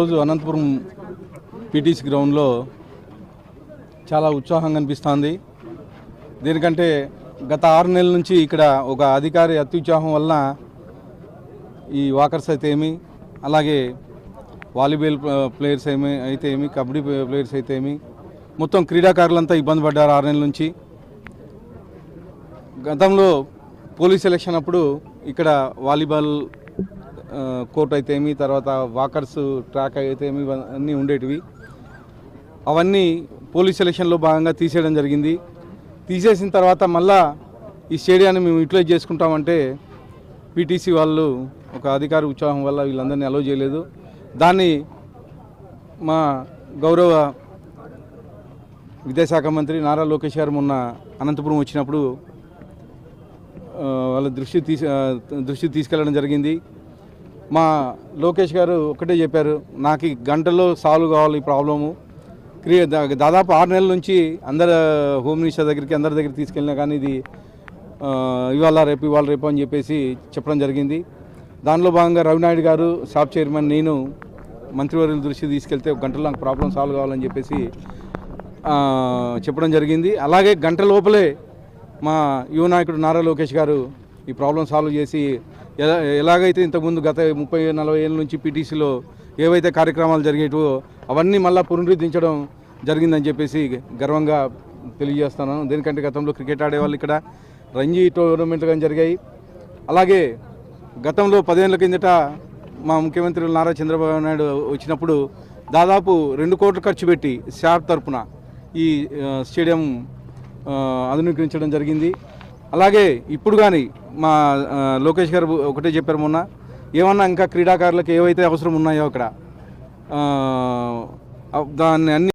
రోజు అనంతపురం పీటీసీ గ్రౌండ్లో చాలా ఉత్సాహంగా అనిపిస్తుంది. దీనికంటే గత 6 నెలల నుంచి ఇక్కడ ఒక అధికారి అత్యుత్సాహం వలన ఈ వాకర్స్ అయితే ఏమి, అలాగే వాలీబాల్ ప్లేయర్స్ అయితే ఏమి, కబడ్డీ ప్లేయర్స్ అయితే ఏమి, మొత్తం క్రీడాకారులంతా ఇబ్బంది పడ్డారు 6 నెలల నుంచి. గతంలో పోలీస్ ఎలక్షన్ అప్పుడు ఇక్కడ వాలీబాల్ కోర్ట్ అయితే ఏమి, తర్వాత వాకర్స్ ట్రాక్ అయితే ఏమి, అన్నీ ఉండేటివి. అవన్నీ పోలీస్ ఎలక్షన్లో భాగంగా తీసేయడం జరిగింది. తీసేసిన తర్వాత మళ్ళా ఈ స్టేడియాన్ని మేము యూటిలైజ్ చేసుకుంటామంటే పీటీసీ వాళ్ళు ఒక అధికారి ఉత్సాహం వల్ల వీళ్ళందరినీ అలౌ చేయలేదు. దాన్ని మా గౌరవ విద్యాశాఖ మంత్రి నారా లోకేష్ గారు మొన్న అనంతపురం వచ్చినప్పుడు వాళ్ళ దృష్టి తీసుకెళ్ళడం జరిగింది. మా లోకేష్ గారు ఒకటే చెప్పారు, నాకు ఈ గంటలో సాల్వ్ కావాలి ఈ ప్రాబ్లము. దాదాపు 6 నెలల నుంచి హోమ్ మినిస్టర్ దగ్గరికి అందరి దగ్గరికి తీసుకెళ్ళినా కానీ ఇది ఇవాళ రేపు అని చెప్పేసి చెప్పడం జరిగింది. దానిలో భాగంగా రవినాయుడు గారు, షాప్ చైర్మన్, నేను మంత్రివర్యుల దృష్టి తీసుకెళ్తే ఒక గంటలో నాకు ప్రాబ్లం సాల్వ్ కావాలని చెప్పేసి చెప్పడం జరిగింది. అలాగే గంట లోపలే మా యువ నాయకుడు నారా లోకేష్ గారు ఈ ప్రాబ్లం సాల్వ్ చేసి ఎలాగైతే ఇంతకుముందు గత 30-40 ఏళ్ళ నుంచి పీటీసీలో ఏవైతే కార్యక్రమాలు జరిగేటో అవన్నీ మళ్ళీ పునరుద్ధరించడం జరిగిందని చెప్పేసి గర్వంగా తెలియజేస్తాను. దేనికంటే గతంలో క్రికెట్ ఆడేవాళ్ళు ఇక్కడ రంజీ టోర్నమెంట్లు కానీ జరిగాయి. అలాగే గతంలో 10 ఏళ్ళ కిందట మా ముఖ్యమంత్రి నారా చంద్రబాబు నాయుడు వచ్చినప్పుడు దాదాపు 2 కోట్లు ఖర్చు పెట్టి శాప్ తరపున ఈ స్టేడియం ఆధునీకరించడం జరిగింది. అలాగే ఇప్పుడు కానీ మా లోకేష్ గారు ఒకటే చెప్పారు, మొన్న ఏమన్నా ఇంకా క్రీడాకారులకు ఏవైతే అవసరం ఉన్నాయో అక్కడ దాన్ని అన్ని